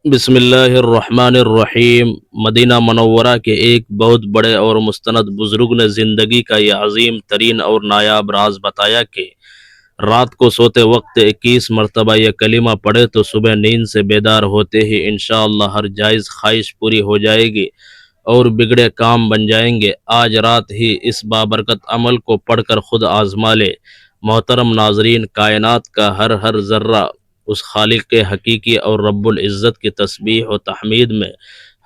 بسم اللہ الرحمن الرحیم۔ مدینہ منورہ کے ایک بہت بڑے اور مستند بزرگ نے زندگی کا یہ عظیم ترین اور نایاب راز بتایا کہ رات کو سوتے وقت 21 مرتبہ یہ کلمہ پڑھے تو صبح نیند سے بیدار ہوتے ہی انشاءاللہ ہر جائز خواہش پوری ہو جائے گی اور بگڑے کام بن جائیں گے۔ آج رات ہی اس بابرکت عمل کو پڑھ کر خود آزما لے۔ محترم ناظرین، کائنات کا ہر ذرہ اس خالق حقیقی اور رب العزت کی تسبیح و تحمید میں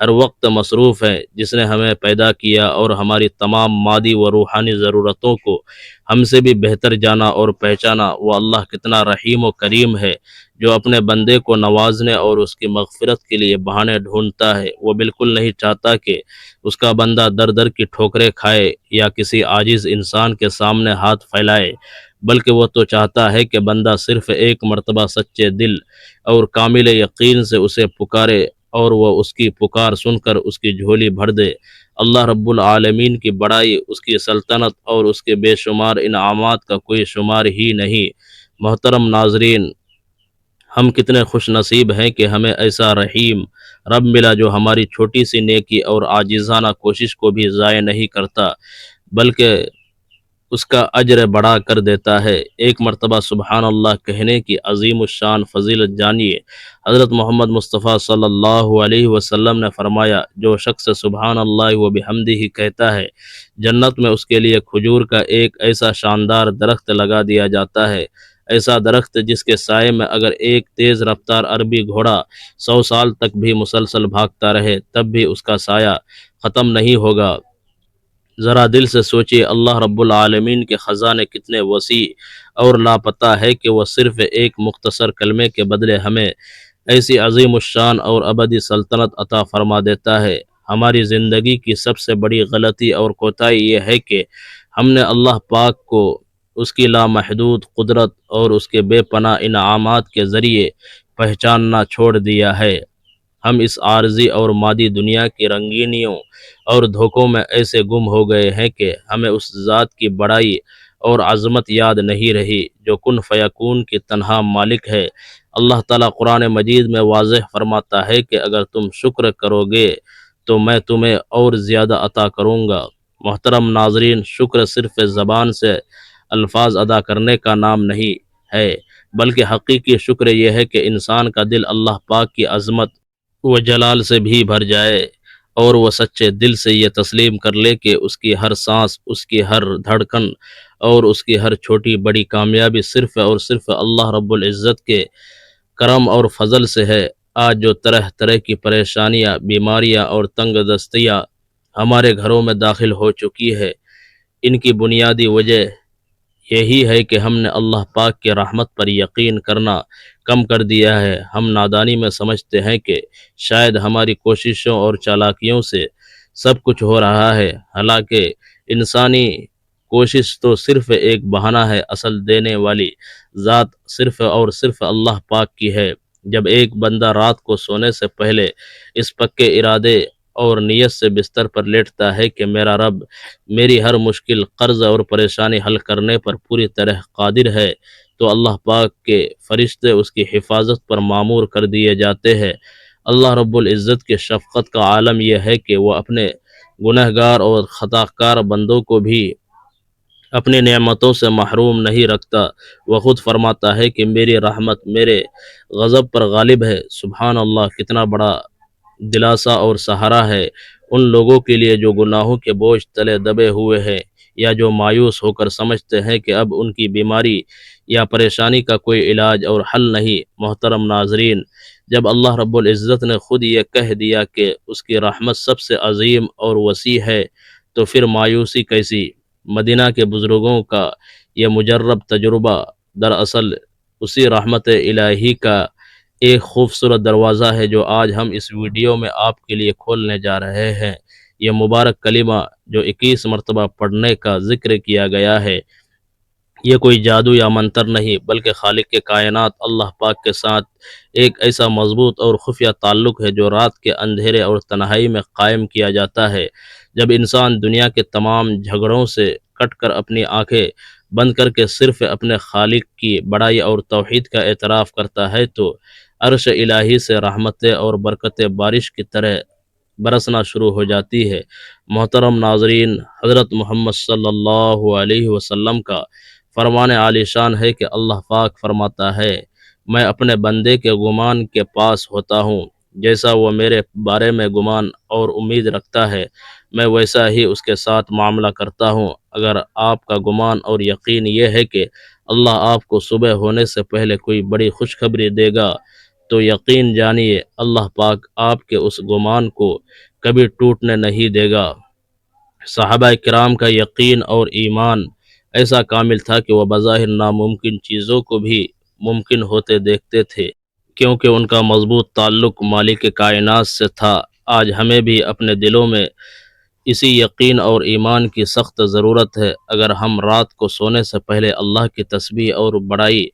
ہر وقت مصروف ہے، جس نے ہمیں پیدا کیا اور ہماری تمام مادی و روحانی ضرورتوں کو ہم سے بھی بہتر جانا اور پہچانا۔ وہ اللہ کتنا رحیم و کریم ہے جو اپنے بندے کو نوازنے اور اس کی مغفرت کے لیے بہانے ڈھونڈتا ہے۔ وہ بالکل نہیں چاہتا کہ اس کا بندہ در در کی ٹھوکریں کھائے یا کسی عاجز انسان کے سامنے ہاتھ پھیلائے، بلکہ وہ تو چاہتا ہے کہ بندہ صرف ایک مرتبہ سچے دل اور کامل یقین سے اسے پکارے اور وہ اس کی پکار سن کر اس کی جھولی بھر دے۔ اللہ رب العالمین کی بڑائی، اس کی سلطنت اور اس کے بے شمار انعامات کا کوئی شمار ہی نہیں۔ محترم ناظرین، ہم کتنے خوش نصیب ہیں کہ ہمیں ایسا رحیم رب ملا جو ہماری چھوٹی سی نیکی اور عاجزانہ کوشش کو بھی ضائع نہیں کرتا، بلکہ اس کا اجر بڑا کر دیتا ہے۔ ایک مرتبہ سبحان اللہ کہنے کی عظیم الشان فضیلت جانیے۔ حضرت محمد مصطفیٰ صلی اللہ علیہ وسلم نے فرمایا، جو شخص سبحان اللہ و بحمدہ کہتا ہے، جنت میں اس کے لیے کھجور کا ایک ایسا شاندار درخت لگا دیا جاتا ہے، ایسا درخت جس کے سائے میں اگر ایک تیز رفتار عربی گھوڑا 100 سال تک بھی مسلسل بھاگتا رہے تب بھی اس کا سایہ ختم نہیں ہوگا۔ ذرا دل سے سوچئے، اللہ رب العالمین کے خزانے کتنے وسیع اور لاپتہ ہے کہ وہ صرف ایک مختصر کلمے کے بدلے ہمیں ایسی عظیم الشان اور ابدی سلطنت عطا فرما دیتا ہے۔ ہماری زندگی کی سب سے بڑی غلطی اور کوتاہی یہ ہے کہ ہم نے اللہ پاک کو اس کی لامحدود قدرت اور اس کے بے پناہ انعامات کے ذریعے پہچاننا چھوڑ دیا ہے۔ ہم اس عارضی اور مادی دنیا کی رنگینیوں اور دھوکوں میں ایسے گم ہو گئے ہیں کہ ہمیں اس ذات کی بڑائی اور عظمت یاد نہیں رہی جو کن فیکون کی تنہا مالک ہے۔ اللہ تعالیٰ قرآن مجید میں واضح فرماتا ہے کہ اگر تم شکر کرو گے تو میں تمہیں اور زیادہ عطا کروں گا۔ محترم ناظرین، شکر صرف زبان سے الفاظ ادا کرنے کا نام نہیں ہے، بلکہ حقیقی شکر یہ ہے کہ انسان کا دل اللہ پاک کی عظمت و جلال سے بھی بھر جائے اور وہ سچے دل سے یہ تسلیم کر لے کہ اس کی ہر سانس، اس کی ہر دھڑکن اور اس کی ہر چھوٹی بڑی کامیابی صرف اور صرف اللہ رب العزت کے کرم اور فضل سے ہے۔ آج جو طرح طرح کی پریشانیاں، بیماریاں اور تنگ دستیاں ہمارے گھروں میں داخل ہو چکی ہے، ان کی بنیادی وجہ یہی ہے کہ ہم نے اللہ پاک کی رحمت پر یقین کرنا کم کر دیا ہے۔ ہم نادانی میں سمجھتے ہیں کہ شاید ہماری کوششوں اور چالاکیوں سے سب کچھ ہو رہا ہے، حالانکہ انسانی کوشش تو صرف ایک بہانہ ہے، اصل دینے والی ذات صرف اور صرف اللہ پاک کی ہے۔ جب ایک بندہ رات کو سونے سے پہلے اس پکے ارادے اور نیت سے بستر پر لیٹتا ہے کہ میرا رب میری ہر مشکل، قرض اور پریشانی حل کرنے پر پوری طرح قادر ہے، تو اللہ پاک کے فرشتے اس کی حفاظت پر معمور کر دیے جاتے ہیں۔ اللہ رب العزت کی شفقت کا عالم یہ ہے کہ وہ اپنے گنہگار اور خطا کار بندوں کو بھی اپنی نعمتوں سے محروم نہیں رکھتا۔ وہ خود فرماتا ہے کہ میری رحمت میرے غضب پر غالب ہے۔ سبحان اللہ، کتنا بڑا دلاسا اور سہارا ہے ان لوگوں کے لیے جو گناہوں کے بوجھ تلے دبے ہوئے ہیں، یا جو مایوس ہو کر سمجھتے ہیں کہ اب ان کی بیماری یا پریشانی کا کوئی علاج اور حل نہیں۔ محترم ناظرین، جب اللہ رب العزت نے خود یہ کہہ دیا کہ اس کی رحمت سب سے عظیم اور وسیع ہے، تو پھر مایوسی کیسی؟ مدینہ کے بزرگوں کا یہ مجرب تجربہ دراصل اسی رحمت الہی کا ایک خوبصورت دروازہ ہے جو آج ہم اس ویڈیو میں آپ کے لیے کھولنے جا رہے ہیں۔ یہ مبارک کلمہ جو 21 مرتبہ پڑھنے کا ذکر کیا گیا ہے، یہ کوئی جادو یا منتر نہیں، بلکہ خالق کے کائنات اللہ پاک کے ساتھ ایک ایسا مضبوط اور خفیہ تعلق ہے جو رات کے اندھیرے اور تنہائی میں قائم کیا جاتا ہے۔ جب انسان دنیا کے تمام جھگڑوں سے کٹ کر اپنی آنکھیں بند کر کے صرف اپنے خالق کی بڑائی اور توحید کا اعتراف کرتا ہے، تو عرش الہی سے رحمتیں اور برکتیں بارش کی طرح برسنا شروع ہو جاتی ہے۔ محترم ناظرین، حضرت محمد صلی اللہ علیہ وسلم کا فرمان عالی شان ہے کہ اللہ پاک فرماتا ہے، میں اپنے بندے کے گمان کے پاس ہوتا ہوں، جیسا وہ میرے بارے میں گمان اور امید رکھتا ہے میں ویسا ہی اس کے ساتھ معاملہ کرتا ہوں۔ اگر آپ کا گمان اور یقین یہ ہے کہ اللہ آپ کو صبح ہونے سے پہلے کوئی بڑی خوشخبری دے گا، تو یقین جانیے اللہ پاک آپ کے اس گمان کو کبھی ٹوٹنے نہیں دے گا۔ صحابہ کرام کا یقین اور ایمان ایسا کامل تھا کہ وہ بظاہر ناممکن چیزوں کو بھی ممکن ہوتے دیکھتے تھے، کیونکہ ان کا مضبوط تعلق مالک کائنات سے تھا۔ آج ہمیں بھی اپنے دلوں میں اسی یقین اور ایمان کی سخت ضرورت ہے۔ اگر ہم رات کو سونے سے پہلے اللہ کی تسبیح اور بڑائی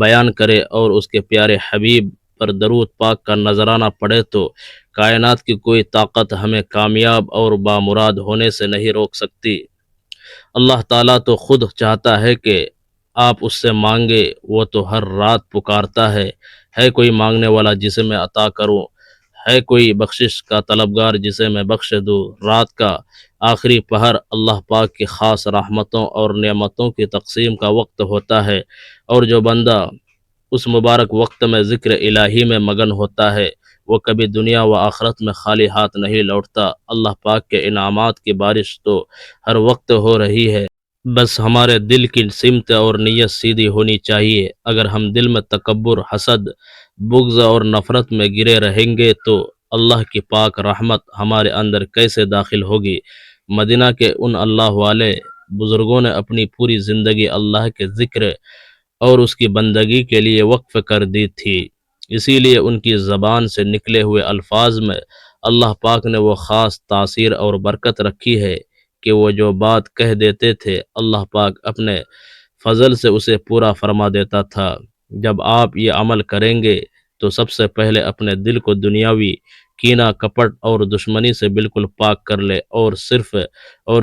بیان کریں اور اس کے پیارے حبیب پر درود پاک کا نذرانہ پڑھے تو کائنات کی کوئی طاقت ہمیں کامیاب اور بامراد ہونے سے نہیں روک سکتی۔ اللہ تعالیٰ تو خود چاہتا ہے کہ آپ اس سے مانگے، وہ تو ہر رات پکارتا ہے کوئی مانگنے والا جسے میں عطا کروں، ہے کوئی بخشش کا طلبگار جسے میں بخش دوں۔ رات کا آخری پہر اللہ پاک کی خاص رحمتوں اور نعمتوں کی تقسیم کا وقت ہوتا ہے، اور جو بندہ اس مبارک وقت میں ذکر الہی میں مگن ہوتا ہے وہ کبھی دنیا و آخرت میں خالی ہاتھ نہیں لوٹتا۔ اللہ پاک کے انعامات کی بارش تو ہر وقت ہو رہی ہے، بس ہمارے دل کی سمت اور نیت سیدھی ہونی چاہیے۔ اگر ہم دل میں تکبر، حسد، بغض اور نفرت میں گرے رہیں گے تو اللہ کی پاک رحمت ہمارے اندر کیسے داخل ہوگی؟ مدینہ کے ان اللہ والے بزرگوں نے اپنی پوری زندگی اللہ کے ذکر اور اس کی بندگی کے لیے وقف کر دی تھی، اسی لیے ان کی زبان سے نکلے ہوئے الفاظ میں اللہ پاک نے وہ خاص تاثیر اور برکت رکھی ہے کہ وہ جو بات کہہ دیتے تھے اللہ پاک اپنے فضل سے اسے پورا فرما دیتا تھا۔ جب آپ یہ عمل کریں گے تو سب سے پہلے اپنے دل کو دنیاوی کینہ، کپٹ اور دشمنی سے بالکل پاک کر لے، اور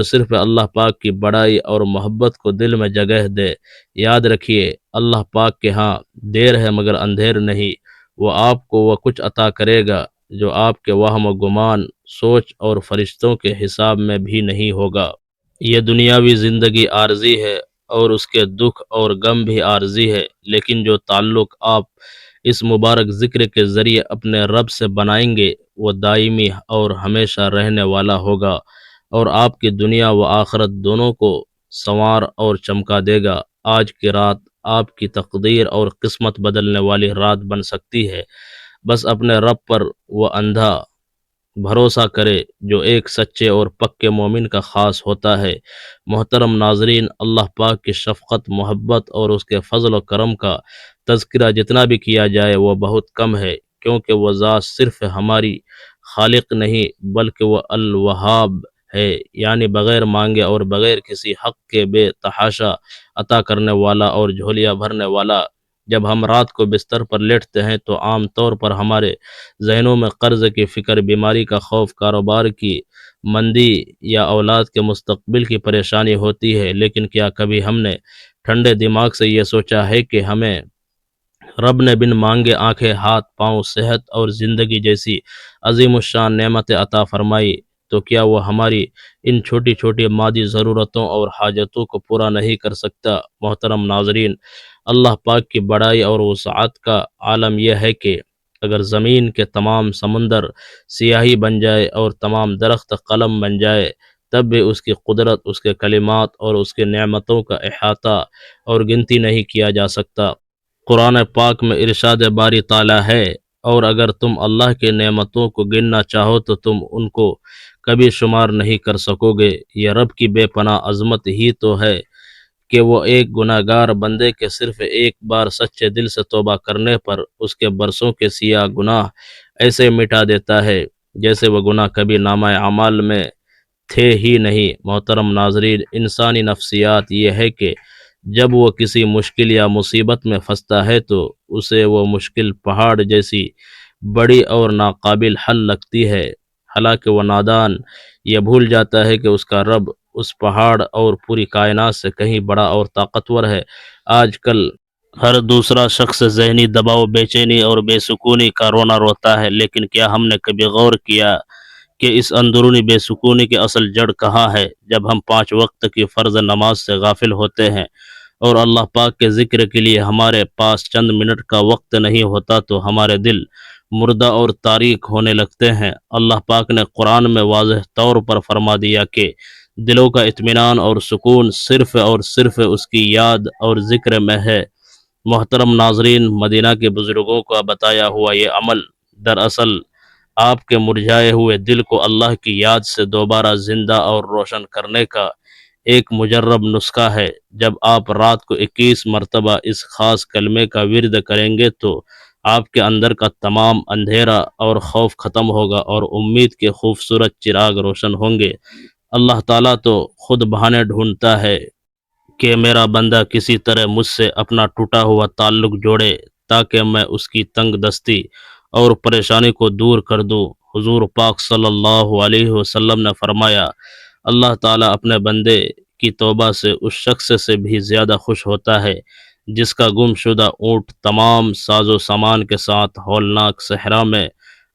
صرف اللہ پاک کی بڑائی اور محبت کو دل میں جگہ دے۔ یاد رکھیے اللہ پاک کے ہاں دیر ہے مگر اندھیر نہیں، وہ آپ کو وہ کچھ عطا کرے گا جو آپ کے وہم و گمان، سوچ اور فرشتوں کے حساب میں بھی نہیں ہوگا۔ یہ دنیاوی زندگی عارضی ہے اور اس کے دکھ اور غم بھی عارضی ہے، لیکن جو تعلق آپ اس مبارک ذکر کے ذریعے اپنے رب سے بنائیں گے وہ دائمی اور ہمیشہ رہنے والا ہوگا، اور آپ کی دنیا و آخرت دونوں کو سنوار اور چمکا دے گا۔ آج کی رات آپ کی تقدیر اور قسمت بدلنے والی رات بن سکتی ہے، بس اپنے رب پر وہ اندھا بھروسہ کرے جو ایک سچے اور پکے مومن کا خاص ہوتا ہے۔ محترم ناظرین، اللہ پاک کی شفقت، محبت اور اس کے فضل و کرم کا تذکرہ جتنا بھی کیا جائے وہ بہت کم ہے، کیونکہ وہ ذات صرف ہماری خالق نہیں بلکہ وہ الوہاب ہے، یعنی بغیر مانگے اور بغیر کسی حق کے بے تحاشا عطا کرنے والا اور جھولیاں بھرنے والا۔ جب ہم رات کو بستر پر لیٹتے ہیں تو عام طور پر ہمارے ذہنوں میں قرض کی فکر، بیماری کا خوف، کاروبار کی مندی یا اولاد کے مستقبل کی پریشانی ہوتی ہے، لیکن کیا کبھی ہم نے ٹھنڈے دماغ سے یہ سوچا ہے کہ ہمیں رب نے بن مانگے آنکھیں، ہاتھ، پاؤں، صحت اور زندگی جیسی عظیم الشان نعمتیں عطا فرمائی، تو کیا وہ ہماری ان چھوٹی چھوٹی مادی ضرورتوں اور حاجتوں کو پورا نہیں کر سکتا؟ محترم ناظرین، اللہ پاک کی بڑائی اور وسعت کا عالم یہ ہے کہ اگر زمین کے تمام سمندر سیاہی بن جائے اور تمام درخت قلم بن جائے، تب بھی اس کی قدرت، اس کے کلمات اور اس کے نعمتوں کا احاطہ اور گنتی نہیں کیا جا سکتا۔ قرآن پاک میں ارشاد باری تعالیٰ ہے، اور اگر تم اللہ کے نعمتوں کو گننا چاہو تو تم ان کو کبھی شمار نہیں کر سکو گے۔ یہ رب کی بے پناہ عظمت ہی تو ہے کہ وہ ایک گناہ گار بندے کے صرف ایک بار سچے دل سے توبہ کرنے پر اس کے برسوں کے سیاہ گناہ ایسے مٹا دیتا ہے جیسے وہ گناہ کبھی نامہ اعمال میں تھے ہی نہیں۔ محترم ناظرین، انسانی نفسیات یہ ہے کہ جب وہ کسی مشکل یا مصیبت میں پھنستا ہے تو اسے وہ مشکل پہاڑ جیسی بڑی اور ناقابل حل لگتی ہے، حالانکہ وہ نادان یہ بھول جاتا ہے کہ اس کا رب اس پہاڑ اور پوری کائنات سے کہیں بڑا اور طاقتور ہے۔ آج کل ہر دوسرا شخص ذہنی دباؤ، بے چینی اور بے سکونی کا رونا روتا ہے، لیکن کیا ہم نے کبھی غور کیا کہ اس اندرونی بے سکونی کی اصل جڑ کہاں ہے؟ جب ہم 5 وقت کی فرض نماز سے غافل ہوتے ہیں اور اللہ پاک کے ذکر کے لیے ہمارے پاس چند منٹ کا وقت نہیں ہوتا تو ہمارے دل مردہ اور تاریک ہونے لگتے ہیں۔ اللہ پاک نے قرآن میں واضح طور پر فرما دیا کہ دلوں کا اطمینان اور سکون صرف اور صرف اس کی یاد اور ذکر میں ہے۔ محترم ناظرین، مدینہ کے بزرگوں کا بتایا ہوا یہ عمل دراصل آپ کے مرجھائے ہوئے دل کو اللہ کی یاد سے دوبارہ زندہ اور روشن کرنے کا ایک مجرب نسخہ ہے۔ جب آپ رات کو 21 مرتبہ اس خاص کلمے کا ورد کریں گے تو آپ کے اندر کا تمام اندھیرا اور خوف ختم ہوگا اور امید کے خوبصورت چراغ روشن ہوں گے۔ اللہ تعالیٰ تو خود بہانے ڈھونڈتا ہے کہ میرا بندہ کسی طرح مجھ سے اپنا ٹوٹا ہوا تعلق جوڑے تاکہ میں اس کی تنگ دستی اور پریشانی کو دور کر دوں۔ حضور پاک صلی اللہ علیہ وسلم نے فرمایا، اللہ تعالیٰ اپنے بندے کی توبہ سے اس شخص سے بھی زیادہ خوش ہوتا ہے جس کا گم شدہ اونٹ تمام ساز و سامان کے ساتھ ہولناک صحرا میں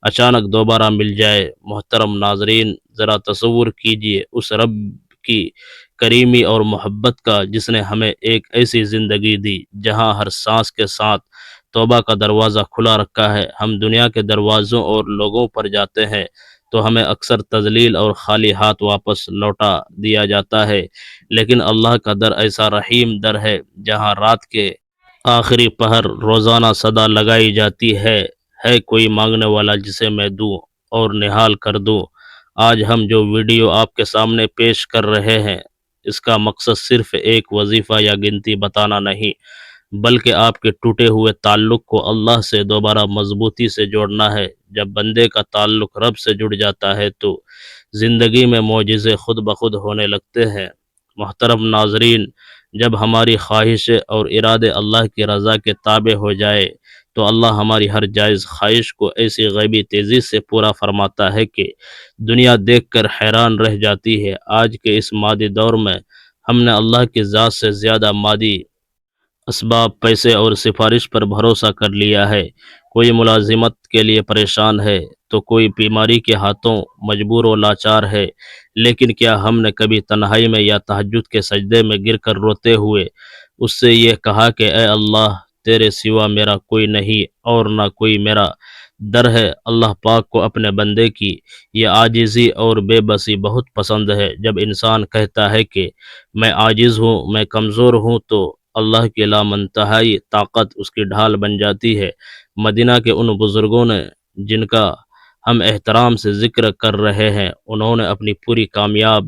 اچانک دوبارہ مل جائے۔ محترم ناظرین، ذرا تصور کیجئے اس رب کی کریمی اور محبت کا جس نے ہمیں ایک ایسی زندگی دی جہاں ہر سانس کے ساتھ توبہ کا دروازہ کھلا رکھا ہے۔ ہم دنیا کے دروازوں اور لوگوں پر جاتے ہیں تو ہمیں اکثر تذلیل اور خالی ہاتھ واپس لوٹا دیا جاتا ہے، لیکن اللہ کا در ایسا رحیم در ہے جہاں رات کے آخری پہر روزانہ صدا لگائی جاتی ہے کوئی مانگنے والا جسے میں دوں اور نہال کر دوں۔ آج ہم جو ویڈیو آپ کے سامنے پیش کر رہے ہیں اس کا مقصد صرف ایک وظیفہ یا گنتی بتانا نہیں، بلکہ آپ کے ٹوٹے ہوئے تعلق کو اللہ سے دوبارہ مضبوطی سے جوڑنا ہے۔ جب بندے کا تعلق رب سے جڑ جاتا ہے تو زندگی میں معجزے خود بخود ہونے لگتے ہیں۔ محترم ناظرین، جب ہماری خواہشیں اور ارادے اللہ کی رضا کے تابع ہو جائے تو اللہ ہماری ہر جائز خواہش کو ایسی غیبی تیزی سے پورا فرماتا ہے کہ دنیا دیکھ کر حیران رہ جاتی ہے۔ آج کے اس مادی دور میں ہم نے اللہ کی ذات سے زیادہ مادی اسباب، پیسے اور سفارش پر بھروسہ کر لیا ہے۔ کوئی ملازمت کے لیے پریشان ہے تو کوئی بیماری کے ہاتھوں مجبور و لاچار ہے، لیکن کیا ہم نے کبھی تنہائی میں یا تہجد کے سجدے میں گر کر روتے ہوئے اس سے یہ کہا کہ اے اللہ، تیرے سوا میرا کوئی نہیں اور نہ کوئی میرا در ہے؟ اللہ پاک کو اپنے بندے کی یہ عاجزی اور بے بسی بہت پسند ہے۔ جب انسان کہتا ہے کہ میں عاجز ہوں، میں کمزور ہوں، تو اللہ کی لامنتہائی طاقت اس کی ڈھال بن جاتی ہے۔ مدینہ کے ان بزرگوں نے جن کا ہم احترام سے ذکر کر رہے ہیں، انہوں نے اپنی پوری کامیاب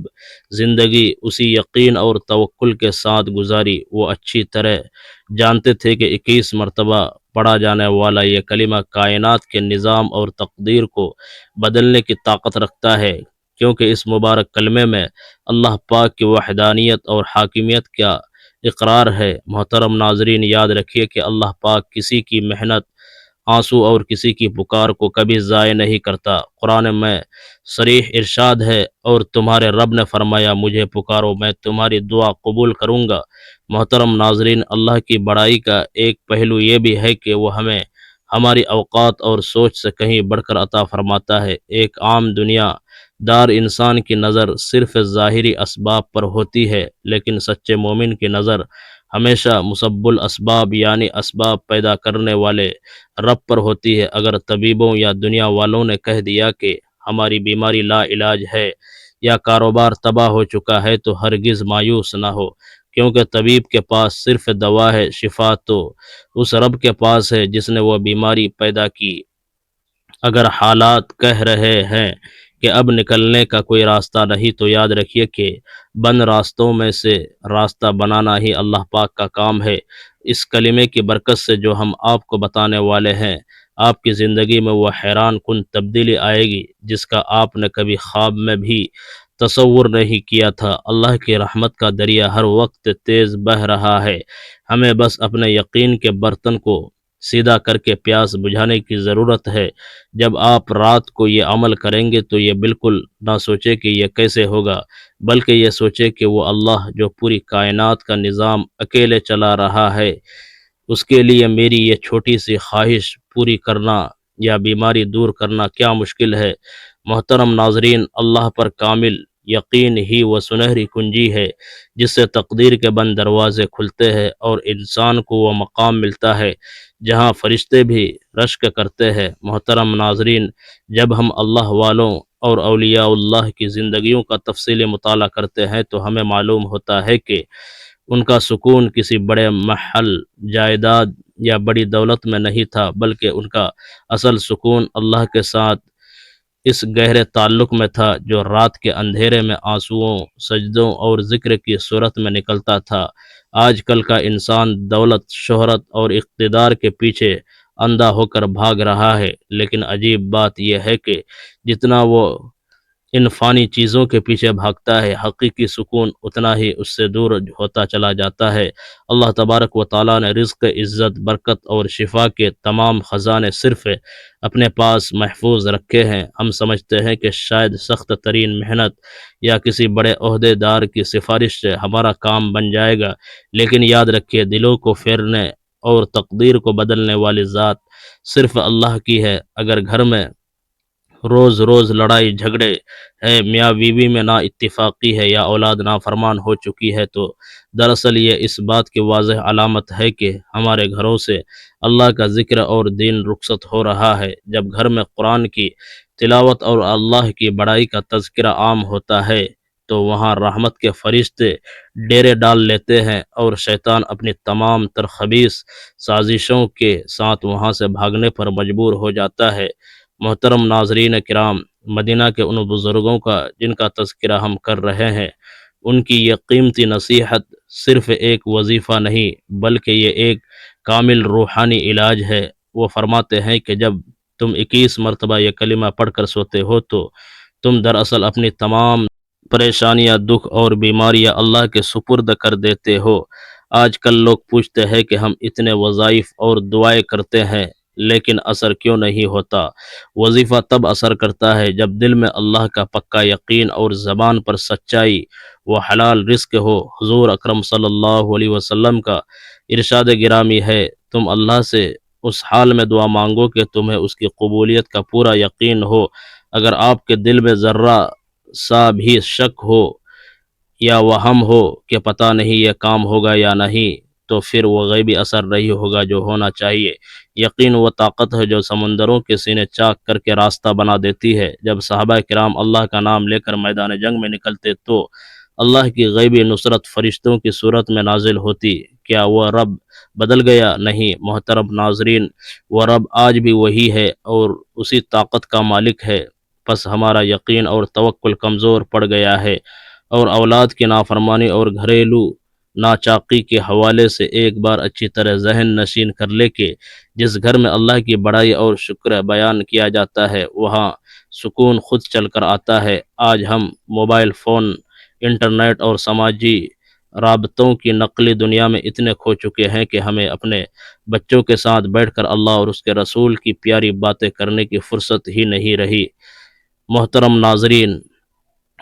زندگی اسی یقین اور توکل کے ساتھ گزاری۔ وہ اچھی طرح جانتے تھے کہ 21 مرتبہ پڑھا جانے والا یہ کلمہ کائنات کے نظام اور تقدیر کو بدلنے کی طاقت رکھتا ہے، کیونکہ اس مبارک کلمے میں اللہ پاک کی وحدانیت اور حاکمیت کا اقرار ہے۔ محترم ناظرین، یاد رکھیے کہ اللہ پاک کسی کی محنت، آنسو اور کسی کی پکار کو کبھی ضائع نہیں کرتا۔ قرآن میں صریح ارشاد ہے، اور تمہارے رب نے فرمایا مجھے پکارو، میں تمہاری دعا قبول کروں گا۔ محترم ناظرین، اللہ کی بڑائی کا ایک پہلو یہ بھی ہے کہ وہ ہمیں ہماری اوقات اور سوچ سے کہیں بڑھ کر عطا فرماتا ہے۔ ایک عام دنیا دار انسان کی نظر صرف ظاہری اسباب پر ہوتی ہے، لیکن سچے مومن کی نظر ہمیشہ مسبب الاسباب یعنی اسباب پیدا کرنے والے رب پر ہوتی ہے۔ اگر طبیبوں یا دنیا والوں نے کہہ دیا کہ ہماری بیماری لا علاج ہے یا کاروبار تباہ ہو چکا ہے تو ہرگز مایوس نہ ہو، کیونکہ طبیب کے پاس صرف دوا ہے، شفا تو اس رب کے پاس ہے جس نے وہ بیماری پیدا کی۔ اگر حالات کہہ رہے ہیں کہ اب نکلنے کا کوئی راستہ نہیں تو یاد رکھیے کہ بند راستوں میں سے راستہ بنانا ہی اللہ پاک کا کام ہے۔ اس کلمے کی برکت سے جو ہم آپ کو بتانے والے ہیں، آپ کی زندگی میں وہ حیران کن تبدیلی آئے گی جس کا آپ نے کبھی خواب میں بھی تصور نہیں کیا تھا۔ اللہ کی رحمت کا دریا ہر وقت تیز بہہ رہا ہے، ہمیں بس اپنے یقین کے برتن کو سیدھا کر کے پیاس بجھانے کی ضرورت ہے۔ جب آپ رات کو یہ عمل کریں گے تو یہ بالکل نہ سوچے کہ یہ کیسے ہوگا، بلکہ یہ سوچے کہ وہ اللہ جو پوری کائنات کا نظام اکیلے چلا رہا ہے، اس کے لیے میری یہ چھوٹی سی خواہش پوری کرنا یا بیماری دور کرنا کیا مشکل ہے؟ محترم ناظرین، اللہ پر کامل یقین ہی وہ سنہری کنجی ہے جس سے تقدیر کے بند دروازے کھلتے ہیں اور انسان کو وہ مقام ملتا ہے جہاں فرشتے بھی رشک کرتے ہیں۔ محترم ناظرین، جب ہم اللہ والوں اور اولیاء اللہ کی زندگیوں کا تفصیلی مطالعہ کرتے ہیں تو ہمیں معلوم ہوتا ہے کہ ان کا سکون کسی بڑے محل، جائیداد یا بڑی دولت میں نہیں تھا، بلکہ ان کا اصل سکون اللہ کے ساتھ اس گہرے تعلق میں تھا جو رات کے اندھیرے میں آنسوؤں، سجدوں اور ذکر کی صورت میں نکلتا تھا۔ آج کل کا انسان دولت، شہرت اور اقتدار کے پیچھے اندھا ہو کر بھاگ رہا ہے، لیکن عجیب بات یہ ہے کہ جتنا وہ ان فانی چیزوں کے پیچھے بھاگتا ہے، حقیقی سکون اتنا ہی اس سے دور ہوتا چلا جاتا ہے۔ اللہ تبارک و تعالیٰ نے رزق، عزت، برکت اور شفا کے تمام خزانے صرف اپنے پاس محفوظ رکھے ہیں۔ ہم سمجھتے ہیں کہ شاید سخت ترین محنت یا کسی بڑے عہدے دار کی سفارش سے ہمارا کام بن جائے گا، لیکن یاد رکھیے، دلوں کو پھیرنے اور تقدیر کو بدلنے والی ذات صرف اللہ کی ہے۔ اگر گھر میں روز روز لڑائی جھگڑے ہے، میاں بیوی میں نا اتفاقی ہے یا اولاد نافرمان ہو چکی ہے، تو دراصل یہ اس بات کی واضح علامت ہے کہ ہمارے گھروں سے اللہ کا ذکر اور دین رخصت ہو رہا ہے۔ جب گھر میں قرآن کی تلاوت اور اللہ کی بڑائی کا تذکرہ عام ہوتا ہے تو وہاں رحمت کے فرشتے ڈیرے ڈال لیتے ہیں اور شیطان اپنی تمام تر خبیث سازشوں کے ساتھ وہاں سے بھاگنے پر مجبور ہو جاتا ہے۔ محترم ناظرین کرام، مدینہ کے ان بزرگوں کا جن کا تذکرہ ہم کر رہے ہیں، ان کی یہ قیمتی نصیحت صرف ایک وظیفہ نہیں بلکہ یہ ایک کامل روحانی علاج ہے۔ وہ فرماتے ہیں کہ جب تم 21 مرتبہ یہ کلمہ پڑھ کر سوتے ہو تو تم دراصل اپنی تمام پریشانیاں، دکھ اور بیماریاں اللہ کے سپرد کر دیتے ہو۔ آج کل لوگ پوچھتے ہیں کہ ہم اتنے وظائف اور دعائیں کرتے ہیں لیکن اثر کیوں نہیں ہوتا؟ وظیفہ تب اثر کرتا ہے جب دل میں اللہ کا پکا یقین اور زبان پر سچائی و حلال رزق ہو۔ حضور اکرم صلی اللہ علیہ وسلم کا ارشاد گرامی ہے، تم اللہ سے اس حال میں دعا مانگو کہ تمہیں اس کی قبولیت کا پورا یقین ہو۔ اگر آپ کے دل میں ذرہ سا بھی شک ہو یا وہم ہو کہ پتہ نہیں یہ کام ہوگا یا نہیں، تو پھر وہ غیبی اثر نہیں ہوگا جو ہونا چاہیے۔ یقین وہ طاقت ہے جو سمندروں کے سینے چاک کر کے راستہ بنا دیتی ہے۔ جب صحابہ کرام اللہ کا نام لے کر میدان جنگ میں نکلتے تو اللہ کی غیبی نصرت فرشتوں کی صورت میں نازل ہوتی۔ کیا وہ رب بدل گیا؟ نہیں محترم ناظرین، وہ رب آج بھی وہی ہے اور اسی طاقت کا مالک ہے۔ پس ہمارا یقین اور توکل کمزور پڑ گیا ہے اور اولاد کی نافرمانی اور گھریلو ناچاقی کے حوالے سے ایک بار اچھی طرح ذہن نشین کر لے کہ جس گھر میں اللہ کی بڑائی اور شکر بیان کیا جاتا ہے وہاں سکون خود چل کر آتا ہے۔ آج ہم موبائل فون، انٹرنیٹ اور سماجی رابطوں کی نقلی دنیا میں اتنے کھو چکے ہیں کہ ہمیں اپنے بچوں کے ساتھ بیٹھ کر اللہ اور اس کے رسول کی پیاری باتیں کرنے کی فرصت ہی نہیں رہی۔ محترم ناظرین،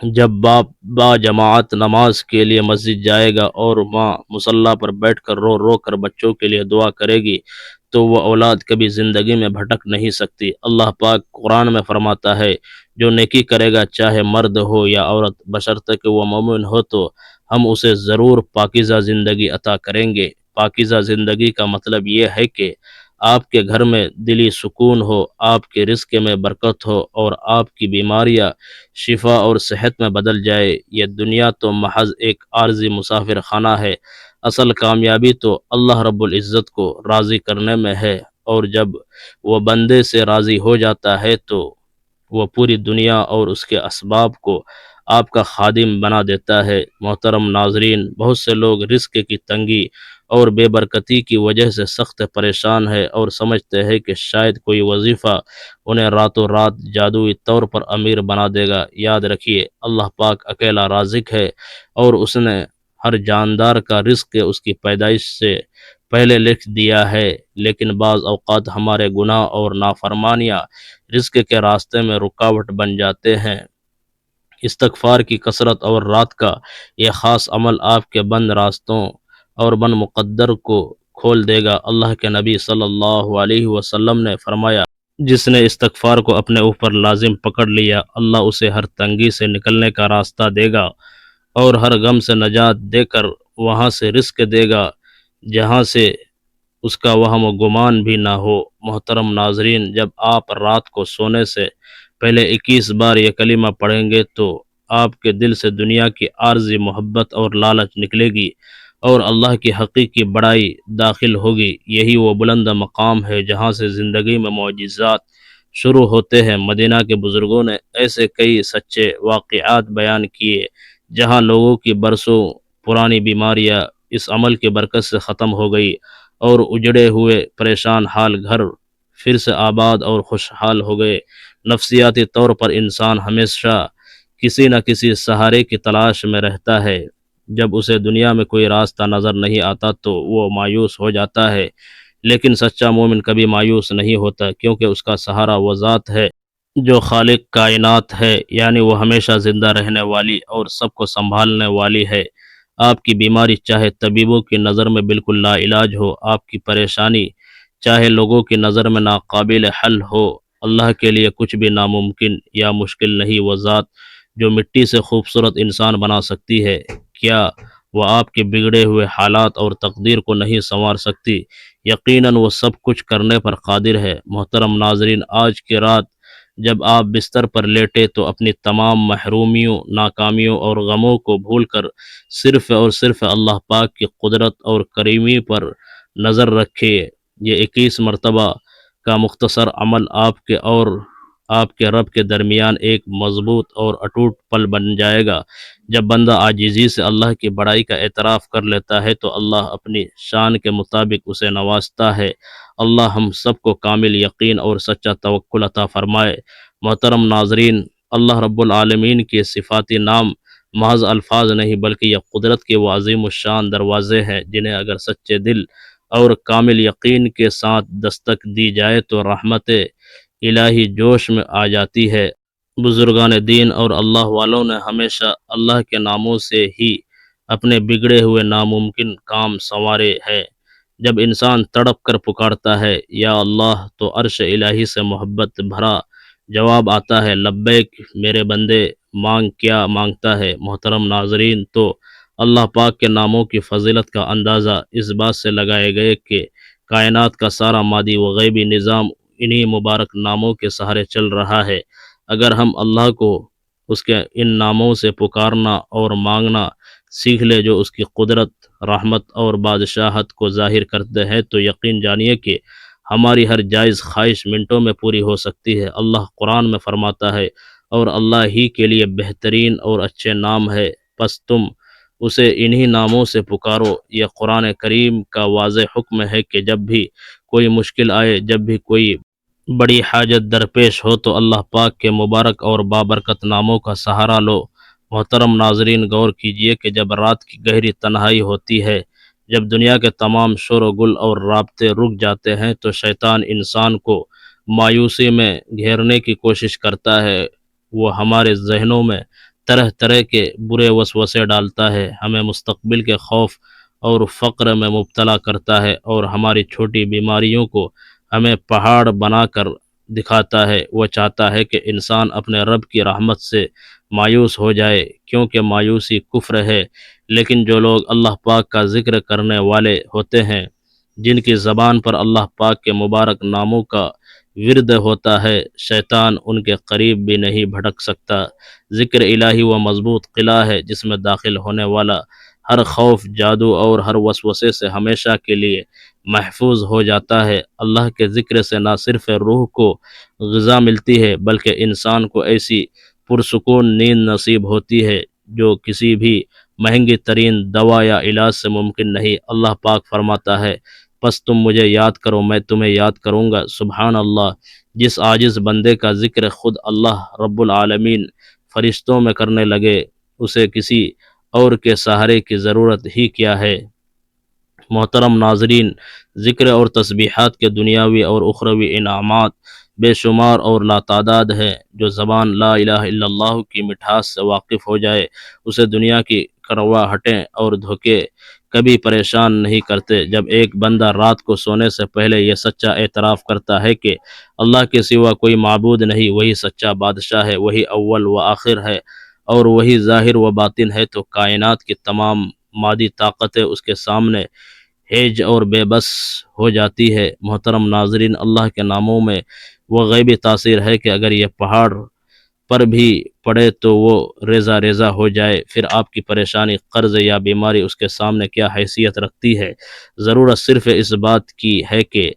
جب باپ با جماعت نماز کے لیے مسجد جائے گا اور ماں مصلی پر بیٹھ کر رو رو کر بچوں کے لیے دعا کرے گی تو وہ اولاد کبھی زندگی میں بھٹک نہیں سکتی۔ اللہ پاک قرآن میں فرماتا ہے، جو نیکی کرے گا چاہے مرد ہو یا عورت، بشرطے کہ وہ مومن ہو تو ہم اسے ضرور پاکیزہ زندگی عطا کریں گے۔ پاکیزہ زندگی کا مطلب یہ ہے کہ آپ کے گھر میں دلی سکون ہو، آپ کے رزق میں برکت ہو اور آپ کی بیماریاں شفا اور صحت میں بدل جائے۔ یہ دنیا تو محض ایک عارضی مسافر خانہ ہے، اصل کامیابی تو اللہ رب العزت کو راضی کرنے میں ہے، اور جب وہ بندے سے راضی ہو جاتا ہے تو وہ پوری دنیا اور اس کے اسباب کو آپ کا خادم بنا دیتا ہے۔ محترم ناظرین، بہت سے لوگ رزق کی تنگی اور بے برکتی کی وجہ سے سخت پریشان ہے اور سمجھتے ہیں کہ شاید کوئی وظیفہ انہیں راتوں رات جادوئی طور پر امیر بنا دے گا۔ یاد رکھیے، اللہ پاک اکیلا رازق ہے اور اس نے ہر جاندار کا رزق اس کی پیدائش سے پہلے لکھ دیا ہے، لیکن بعض اوقات ہمارے گناہ اور نافرمانیاں رزق کے راستے میں رکاوٹ بن جاتے ہیں۔ استغفار کی کثرت اور رات کا یہ خاص عمل آپ کے بند راستوں اور بند مقدر کو کھول دے گا۔ اللہ کے نبی صلی اللہ علیہ وسلم نے فرمایا، جس نے استغفار کو اپنے اوپر لازم پکڑ لیا، اللہ اسے ہر تنگی سے نکلنے کا راستہ دے گا اور ہر غم سے نجات دے کر وہاں سے رزق دے گا جہاں سے اس کا وہم و گمان بھی نہ ہو۔ محترم ناظرین، جب آپ رات کو سونے سے پہلے 21 بار یہ کلمہ پڑھیں گے تو آپ کے دل سے دنیا کی عارضی محبت اور لالچ نکلے گی اور اللہ کی حقیقی بڑائی داخل ہوگی۔ یہی وہ بلند مقام ہے جہاں سے زندگی میں معجزات شروع ہوتے ہیں۔ مدینہ کے بزرگوں نے ایسے کئی سچے واقعات بیان کیے جہاں لوگوں کی برسوں پرانی بیماریاں اس عمل کی برکت سے ختم ہو گئی اور اجڑے ہوئے پریشان حال گھر پھر سے آباد اور خوشحال ہو گئے۔ نفسیاتی طور پر انسان ہمیشہ کسی نہ کسی سہارے کی تلاش میں رہتا ہے۔ جب اسے دنیا میں کوئی راستہ نظر نہیں آتا تو وہ مایوس ہو جاتا ہے، لیکن سچا مومن کبھی مایوس نہیں ہوتا، کیونکہ اس کا سہارا وہ ذات ہے جو خالق کائنات ہے، یعنی وہ ہمیشہ زندہ رہنے والی اور سب کو سنبھالنے والی ہے۔ آپ کی بیماری چاہے طبیبوں کی نظر میں بالکل لا علاج ہو، آپ کی پریشانی چاہے لوگوں کی نظر میں ناقابل حل ہو، اللہ کے لیے کچھ بھی ناممکن یا مشکل نہیں۔ وہ ذات جو مٹی سے خوبصورت انسان بنا سکتی ہے، کیا وہ آپ کے بگڑے ہوئے حالات اور تقدیر کو نہیں سنوار سکتی؟ یقیناً وہ سب کچھ کرنے پر قادر ہے۔ محترم ناظرین، آج کی رات جب آپ بستر پر لیٹے تو اپنی تمام محرومیوں، ناکامیوں اور غموں کو بھول کر صرف اور صرف اللہ پاک کی قدرت اور کریمی پر نظر رکھیے۔ یہ 21 مرتبہ کا مختصر عمل آپ کے رب کے درمیان ایک مضبوط اور اٹوٹ پل بن جائے گا۔ جب بندہ عاجزی سے اللہ کی بڑائی کا اعتراف کر لیتا ہے تو اللہ اپنی شان کے مطابق اسے نوازتا ہے۔ اللہ ہم سب کو کامل یقین اور سچا توکل عطا فرمائے۔ محترم ناظرین، اللہ رب العالمین کے صفاتی نام محض الفاظ نہیں بلکہ یہ قدرت کے وہ عظیم الشان دروازے ہیں جنہیں اگر سچے دل اور کامل یقین کے ساتھ دستک دی جائے تو رحمت الہی جوش میں آ جاتی ہے۔ بزرگان دین اور اللہ والوں نے ہمیشہ اللہ کے ناموں سے ہی اپنے بگڑے ہوئے ناممکن کام سنوارے ہیں۔ جب انسان تڑپ کر پکارتا ہے یا اللہ تو عرش الہی سے محبت بھرا جواب آتا ہے، لبیک میرے بندے، مانگ کیا مانگتا ہے۔ محترم ناظرین، تو اللہ پاک کے ناموں کی فضیلت کا اندازہ اس بات سے لگائے گئے کہ کائنات کا سارا مادی و غیبی نظام انہی مبارک ناموں کے سہارے چل رہا ہے۔ اگر ہم اللہ کو اس کے ان ناموں سے پکارنا اور مانگنا سیکھ لے جو اس کی قدرت، رحمت اور بادشاہت کو ظاہر کرتے ہیں تو یقین جانیے کہ ہماری ہر جائز خواہش منٹوں میں پوری ہو سکتی ہے۔ اللہ قرآن میں فرماتا ہے، اور اللہ ہی کے لیے بہترین اور اچھے نام ہے، پس تم اسے انہی ناموں سے پکارو۔ یہ قرآن کریم کا واضح حکم ہے کہ جب بھی کوئی مشکل آئے، جب بھی کوئی بڑی حاجت درپیش ہو تو اللہ پاک کے مبارک اور بابرکت ناموں کا سہارا لو۔ محترم ناظرین، غور کیجئے کہ جب رات کی گہری تنہائی ہوتی ہے، جب دنیا کے تمام شور و گل اور رابطے رک جاتے ہیں تو شیطان انسان کو مایوسی میں گھیرنے کی کوشش کرتا ہے۔ وہ ہمارے ذہنوں میں طرح طرح کے برے وسوسے ڈالتا ہے، ہمیں مستقبل کے خوف اور فقر میں مبتلا کرتا ہے اور ہماری چھوٹی بیماریوں کو ہمیں پہاڑ بنا کر دکھاتا ہے۔ وہ چاہتا ہے کہ انسان اپنے رب کی رحمت سے مایوس ہو جائے، کیونکہ مایوسی کفر ہے۔ لیکن جو لوگ اللہ پاک کا ذکر کرنے والے ہوتے ہیں، جن کی زبان پر اللہ پاک کے مبارک ناموں کا ورد ہوتا ہے، شیطان ان کے قریب بھی نہیں بھٹک سکتا۔ ذکر الہی وہ مضبوط قلعہ ہے جس میں داخل ہونے والا ہر خوف، جادو اور ہر وسوسے سے ہمیشہ کے لیے محفوظ ہو جاتا ہے۔ اللہ کے ذکر سے نہ صرف روح کو غذا ملتی ہے بلکہ انسان کو ایسی پرسکون نیند نصیب ہوتی ہے جو کسی بھی مہنگی ترین دوا یا علاج سے ممکن نہیں۔ اللہ پاک فرماتا ہے، پس تم مجھے یاد کرو، میں تمہیں یاد کروں گا۔ سبحان اللہ، جس عاجز بندے کا ذکر خود اللہ رب العالمین فرشتوں میں کرنے لگے، اسے کسی اور کے سہارے کی ضرورت ہی کیا ہے۔ محترم ناظرین، ذکر اور تسبیحات کے دنیاوی اور اخروی انعامات بے شمار اور لاتعداد ہیں۔ جو زبان لا الہ الا اللہ کی مٹھاس سے واقف ہو جائے، اسے دنیا کی کرواہٹیں اور دھوکے کبھی پریشان نہیں کرتے۔ جب ایک بندہ رات کو سونے سے پہلے یہ سچا اعتراف کرتا ہے کہ اللہ کے سوا کوئی معبود نہیں، وہی سچا بادشاہ ہے، وہی اول و آخر ہے اور وہی ظاہر و باطن ہے، تو کائنات کی تمام مادی طاقتیں اس کے سامنے ہیج اور بے بس ہو جاتی ہے۔ محترم ناظرین، اللہ کے ناموں میں وہ غیبی تاثیر ہے کہ اگر یہ پہاڑ پر بھی پڑے تو وہ ریزہ ریزہ ہو جائے، پھر آپ کی پریشانی، قرض یا بیماری اس کے سامنے کیا حیثیت رکھتی ہے؟ ضرورت صرف اس بات کی ہے کہ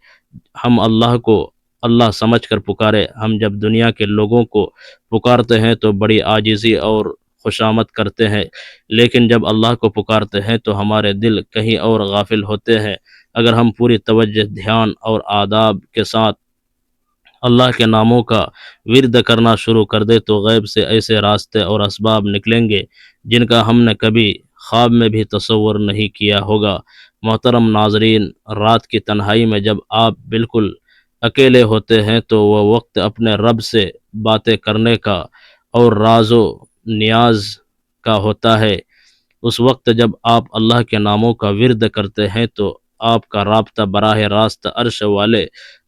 ہم اللہ کو اللہ سمجھ کر پکارے۔ ہم جب دنیا کے لوگوں کو پکارتے ہیں تو بڑی عاجزی اور خوشامد کرتے ہیں، لیکن جب اللہ کو پکارتے ہیں تو ہمارے دل کہیں اور غافل ہوتے ہیں۔ اگر ہم پوری توجہ، دھیان اور آداب کے ساتھ اللہ کے ناموں کا ورد کرنا شروع کر دے تو غیب سے ایسے راستے اور اسباب نکلیں گے جن کا ہم نے کبھی خواب میں بھی تصور نہیں کیا ہوگا۔ محترم ناظرین، رات کی تنہائی میں جب آپ بالکل اکیلے ہوتے ہیں تو وہ وقت اپنے رب سے باتیں کرنے کا اور راز و نیاز کا ہوتا ہے۔ اس وقت جب آپ اللہ کے ناموں کا ورد کرتے ہیں تو آپ کا رابطہ براہ راست عرش والے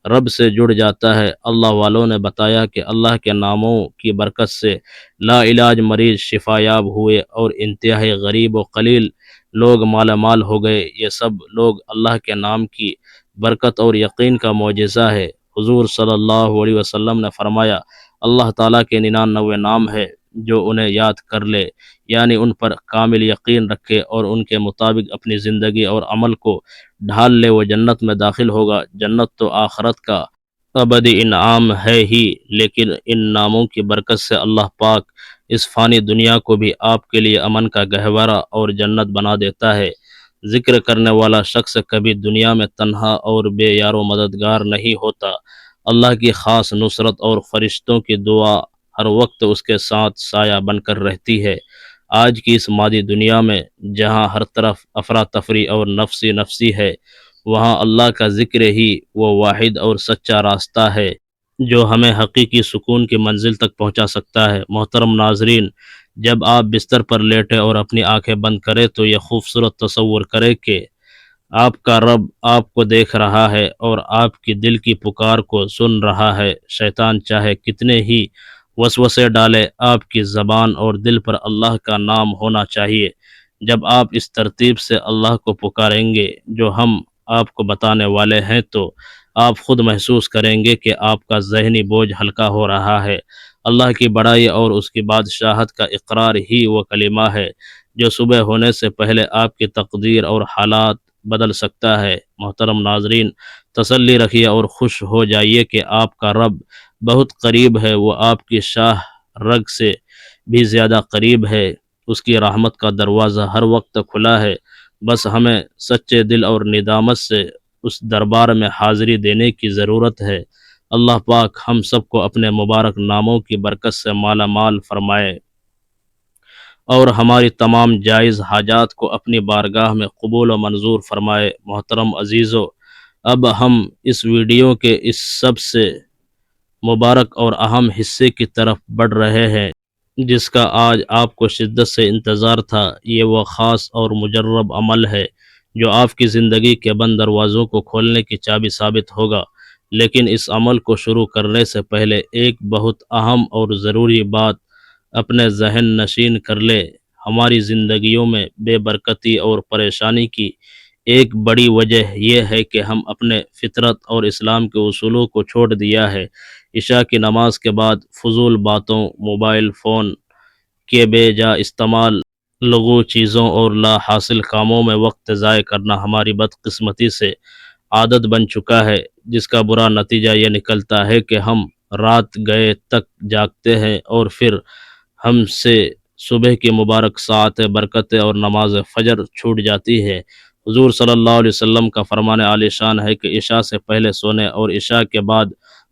رب سے جڑ جاتا ہے۔ اللہ والوں نے بتایا کہ اللہ کے ناموں کی برکت سے لا علاج مریض شفا یاب ہوئے اور انتہائی غریب و قلیل لوگ مالا مال ہو گئے۔ یہ سب لوگ اللہ کے نام کی برکت اور یقین کا معجزہ ہے۔ حضور صلی اللہ علیہ وسلم نے فرمایا، اللہ تعالیٰ کے 99 نام ہے، جو انہیں یاد کر لے، یعنی ان پر کامل یقین رکھے اور ان کے مطابق اپنی زندگی اور عمل کو ڈھال لے، وہ جنت میں داخل ہوگا۔ جنت تو آخرت کا ابدی انعام ہے ہی، لیکن ان ناموں کی برکت سے اللہ پاک اس فانی دنیا کو بھی آپ کے لیے امن کا گہوارہ اور جنت بنا دیتا ہے۔ ذکر کرنے والا شخص کبھی دنیا میں تنہا اور بے یار و مددگار نہیں ہوتا۔ اللہ کی خاص نصرت اور فرشتوں کی دعا ہر وقت اس کے ساتھ سایہ بن کر رہتی ہے۔ آج کی اس مادی دنیا میں جہاں ہر طرف افراتفری اور نفسی نفسی ہے، وہاں اللہ کا ذکر ہی وہ واحد اور سچا راستہ ہے جو ہمیں حقیقی سکون کی منزل تک پہنچا سکتا ہے۔ محترم ناظرین، جب آپ بستر پر لیٹے اور اپنی آنکھیں بند کریں تو یہ خوبصورت تصور کریں کہ آپ کا رب آپ کو دیکھ رہا ہے اور آپ کی دل کی پکار کو سن رہا ہے۔ شیطان چاہے کتنے ہی وسوسے ڈالے، آپ کی زبان اور دل پر اللہ کا نام ہونا چاہیے۔ جب آپ اس ترتیب سے اللہ کو پکاریں گے جو ہم آپ کو بتانے والے ہیں تو آپ خود محسوس کریں گے کہ آپ کا ذہنی بوجھ ہلکا ہو رہا ہے۔ اللہ کی بڑائی اور اس کی بادشاہت کا اقرار ہی وہ کلمہ ہے جو صبح ہونے سے پہلے آپ کی تقدیر اور حالات بدل سکتا ہے۔ محترم ناظرین، تسلی رکھیے اور خوش ہو جائیے کہ آپ کا رب بہت قریب ہے، وہ آپ کی شاہ رگ سے بھی زیادہ قریب ہے۔ اس کی رحمت کا دروازہ ہر وقت کھلا ہے، بس ہمیں سچے دل اور ندامت سے اس دربار میں حاضری دینے کی ضرورت ہے۔ اللہ پاک ہم سب کو اپنے مبارک ناموں کی برکت سے مالا مال فرمائے اور ہماری تمام جائز حاجات کو اپنی بارگاہ میں قبول و منظور فرمائے۔ محترم عزیزو، اب ہم اس ویڈیو کے اس سب سے مبارک اور اہم حصے کی طرف بڑھ رہے ہیں جس کا آج آپ کو شدت سے انتظار تھا۔ یہ وہ خاص اور مجرب عمل ہے جو آپ کی زندگی کے بند دروازوں کو کھولنے کی چابی ثابت ہوگا۔ لیکن اس عمل کو شروع کرنے سے پہلے ایک بہت اہم اور ضروری بات اپنے ذہن نشین کر لے۔ ہماری زندگیوں میں بے برکتی اور پریشانی کی ایک بڑی وجہ یہ ہے کہ ہم اپنے فطرت اور اسلام کے اصولوں کو چھوڑ دیا ہے۔ عشاء کی نماز کے بعد فضول باتوں، موبائل فون کے بے جا استعمال، لغو چیزوں اور لا حاصل کاموں میں وقت ضائع کرنا ہماری بدقسمتی سے عادت بن چکا ہے، جس کا برا نتیجہ یہ نکلتا ہے کہ ہم رات گئے تک جاگتے ہیں اور پھر ہم سے صبح کی مبارک ساعت برکتیں اور نماز فجر چھوٹ جاتی ہے۔ حضور صلی اللہ علیہ وسلم کا فرمان عالی شان ہے کہ عشاء سے پہلے سونے اور عشاء کے بعد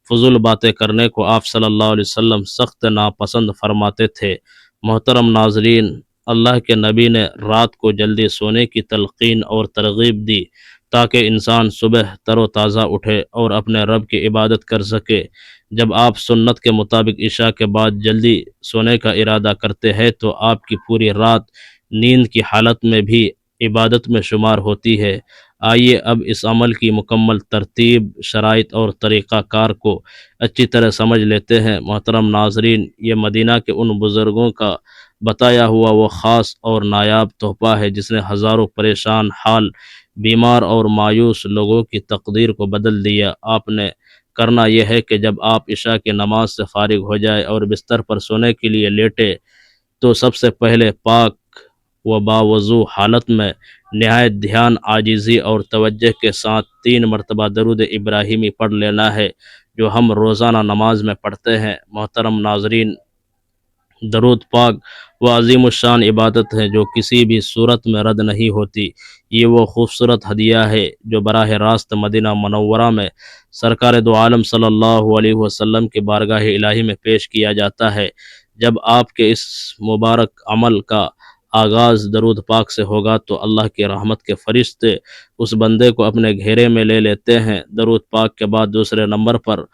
فضول باتیں کرنے کو آپ صلی اللہ علیہ وسلم سخت ناپسند فرماتے تھے۔ محترم ناظرین، اللہ کے نبی نے رات کو جلدی سونے کی تلقین اور ترغیب دی تاکہ انسان صبح تر و تازہ اٹھے اور اپنے رب کی عبادت کر سکے۔ جب آپ سنت کے مطابق عشاء کے بعد جلدی سونے کا ارادہ کرتے ہیں تو آپ کی پوری رات نیند کی حالت میں بھی عبادت میں شمار ہوتی ہے۔ آئیے اب اس عمل کی مکمل ترتیب، شرائط اور طریقہ کار کو اچھی طرح سمجھ لیتے ہیں۔ محترم ناظرین، یہ مدینہ کے ان بزرگوں کا بتایا ہوا وہ خاص اور نایاب تحفہ ہے جس نے ہزاروں پریشان حال، بیمار اور مایوس لوگوں کی تقدیر کو بدل دیا۔ آپ نے کرنا یہ ہے کہ جب آپ عشاء کی نماز سے فارغ ہو جائے اور بستر پر سونے کے لیے لیٹے تو سب سے پہلے پاک و باوضو حالت میں نہایت دھیان، عاجزی اور توجہ کے ساتھ 3 مرتبہ درود ابراہیمی پڑھ لینا ہے جو ہم روزانہ نماز میں پڑھتے ہیں۔ محترم ناظرین، درود پاک وہ عظیم الشان عبادت ہے جو کسی بھی صورت میں رد نہیں ہوتی۔ یہ وہ خوبصورت ہدیہ ہے جو براہ راست مدینہ منورہ میں سرکار دو عالم صلی اللہ علیہ وسلم کی بارگاہ الہی میں پیش کیا جاتا ہے۔ جب آپ کے اس مبارک عمل کا آغاز درود پاک سے ہوگا تو اللہ کی رحمت کے فرشتے اس بندے کو اپنے گھیرے میں لے لیتے ہیں۔ درود پاک کے بعد دوسرے نمبر پر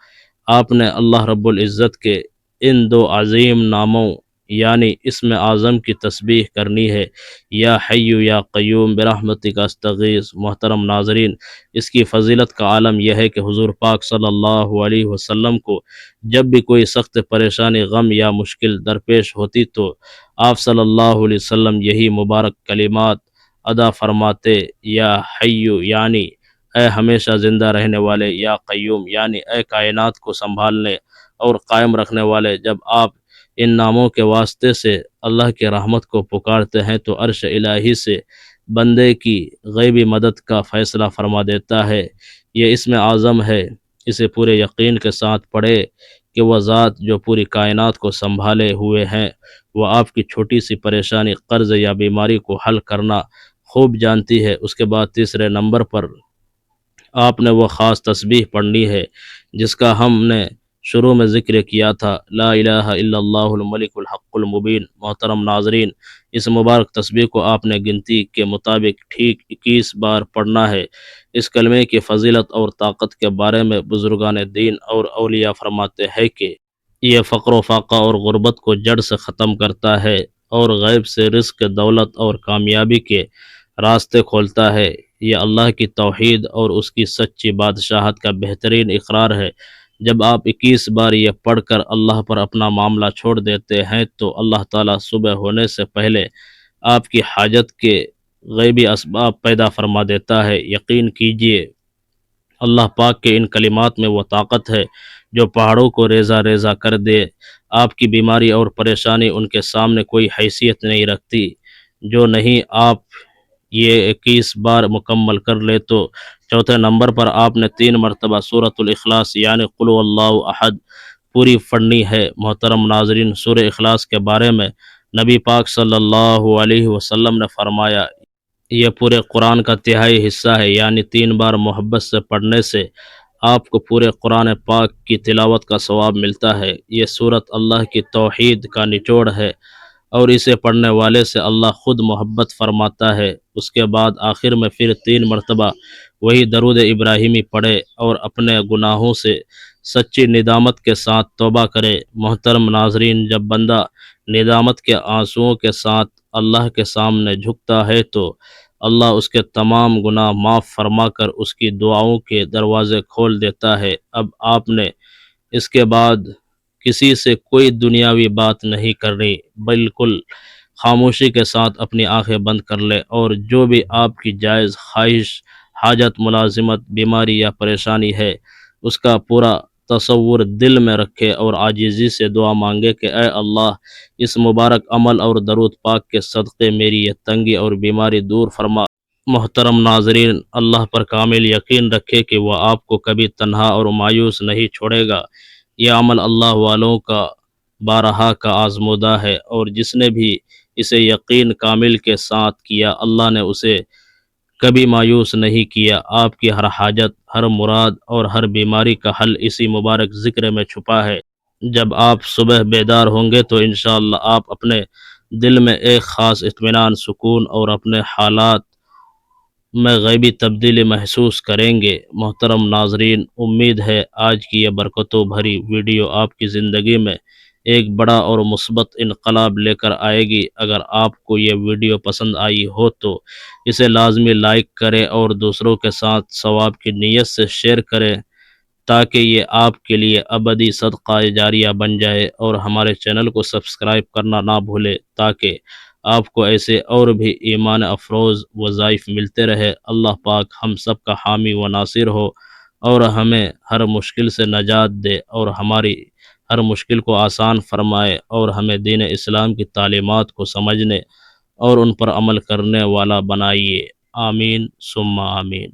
آپ نے اللہ رب العزت کے ان 2 عظیم ناموں یعنی اسم اعظم کی تسبیح کرنی ہے، یا حی یا قیوم برحمتک استغیث۔ محترم ناظرین، اس کی فضیلت کا عالم یہ ہے کہ حضور پاک صلی اللہ علیہ وسلم کو جب بھی کوئی سخت پریشانی، غم یا مشکل درپیش ہوتی تو آپ صلی اللہ علیہ وسلم یہی مبارک کلمات ادا فرماتے: یا حی یعنی اے ہمیشہ زندہ رہنے والے، یا قیوم یعنی اے کائنات کو سنبھالنے اور قائم رکھنے والے۔ جب آپ ان ناموں کے واسطے سے اللہ کی رحمت کو پکارتے ہیں تو عرش الہی سے بندے کی غیبی مدد کا فیصلہ فرما دیتا ہے۔ یہ اسم اعظم ہے، اسے پورے یقین کے ساتھ پڑھے کہ وہ ذات جو پوری کائنات کو سنبھالے ہوئے ہیں وہ آپ کی چھوٹی سی پریشانی، قرض یا بیماری کو حل کرنا خوب جانتی ہے۔ اس کے بعد تیسرے نمبر پر آپ نے وہ خاص تسبیح پڑھنی ہے جس کا ہم نے شروع میں ذکر کیا تھا: لا الہ الا اللہ الملک الحق المبین۔ محترم ناظرین، اس مبارک تسبیح کو آپ نے گنتی کے مطابق ٹھیک 21 بار پڑھنا ہے۔ اس کلمے کی فضیلت اور طاقت کے بارے میں بزرگان دین اور اولیاء فرماتے ہیں کہ یہ فقر و فاقہ اور غربت کو جڑ سے ختم کرتا ہے اور غیب سے رزق، دولت اور کامیابی کے راستے کھولتا ہے۔ یہ اللہ کی توحید اور اس کی سچی بادشاہت کا بہترین اقرار ہے۔ جب آپ 21 بار یہ پڑھ کر اللہ پر اپنا معاملہ چھوڑ دیتے ہیں تو اللہ تعالیٰ صبح ہونے سے پہلے آپ کی حاجت کے غیبی اسباب پیدا فرما دیتا ہے۔ یقین کیجئے اللہ پاک کے ان کلمات میں وہ طاقت ہے جو پہاڑوں کو ریزہ ریزہ کر دے۔ آپ کی بیماری اور پریشانی ان کے سامنے کوئی حیثیت نہیں رکھتی۔ جو نہیں آپ یہ 21 بار مکمل کر لے تو چوتھے نمبر پر آپ نے 3 مرتبہ سورۃ الاخلاص یعنی قل هو اللہ احد پوری پڑھنی ہے۔ محترم ناظرین، سورہ اخلاص کے بارے میں نبی پاک صلی اللہ علیہ وسلم نے فرمایا: یہ پورے قرآن کا تہائی حصہ ہے، یعنی 3 بار محبت سے پڑھنے سے آپ کو پورے قرآن پاک کی تلاوت کا ثواب ملتا ہے۔ یہ سورت اللہ کی توحید کا نچوڑ ہے اور اسے پڑھنے والے سے اللہ خود محبت فرماتا ہے۔ اس کے بعد آخر میں پھر 3 مرتبہ وہی درود ابراہیمی پڑھے اور اپنے گناہوں سے سچی ندامت کے ساتھ توبہ کرے۔ محترم ناظرین، جب بندہ ندامت کے آنسوؤں کے ساتھ اللہ کے سامنے جھکتا ہے تو اللہ اس کے تمام گناہ معاف فرما کر اس کی دعاؤں کے دروازے کھول دیتا ہے۔ اب آپ نے اس کے بعد کسی سے کوئی دنیاوی بات نہیں کرنی، بالکل خاموشی کے ساتھ اپنی آنکھیں بند کر لے اور جو بھی آپ کی جائز خواہش، حاجت، ملازمت، بیماری یا پریشانی ہے اس کا پورا تصور دل میں رکھے اور عاجزی سے دعا مانگے کہ اے اللہ، اس مبارک عمل اور درود پاک کے صدقے میری یہ تنگی اور بیماری دور فرما۔ محترم ناظرین، اللہ پر کامل یقین رکھے کہ وہ آپ کو کبھی تنہا اور مایوس نہیں چھوڑے گا۔ یہ عمل اللہ والوں کا بارہا کا آزمودہ ہے اور جس نے بھی اسے یقین کامل کے ساتھ کیا اللہ نے اسے کبھی مایوس نہیں کیا۔ آپ کی ہر حاجت، ہر مراد اور ہر بیماری کا حل اسی مبارک ذکر میں چھپا ہے۔ جب آپ صبح بیدار ہوں گے تو انشاءاللہ آپ اپنے دل میں ایک خاص اطمینان، سکون اور اپنے حالات میں غیبی تبدیلی محسوس کریں گے۔ محترم ناظرین، امید ہے آج کی یہ برکتوں بھری ویڈیو آپ کی زندگی میں ایک بڑا اور مثبت انقلاب لے کر آئے گی۔ اگر آپ کو یہ ویڈیو پسند آئی ہو تو اسے لازمی لائک کریں اور دوسروں کے ساتھ ثواب کی نیت سے شیئر کریں تاکہ یہ آپ کے لیے ابدی صدقہ جاریہ بن جائے، اور ہمارے چینل کو سبسکرائب کرنا نہ بھولے تاکہ آپ کو ایسے اور بھی ایمان افروز وظائف ملتے رہے۔ اللہ پاک ہم سب کا حامی و ناصر ہو اور ہمیں ہر مشکل سے نجات دے اور ہماری ہر مشکل کو آسان فرمائے، اور ہمیں دین اسلام کی تعلیمات کو سمجھنے اور ان پر عمل کرنے والا بنائیے۔ آمین ثم آمین۔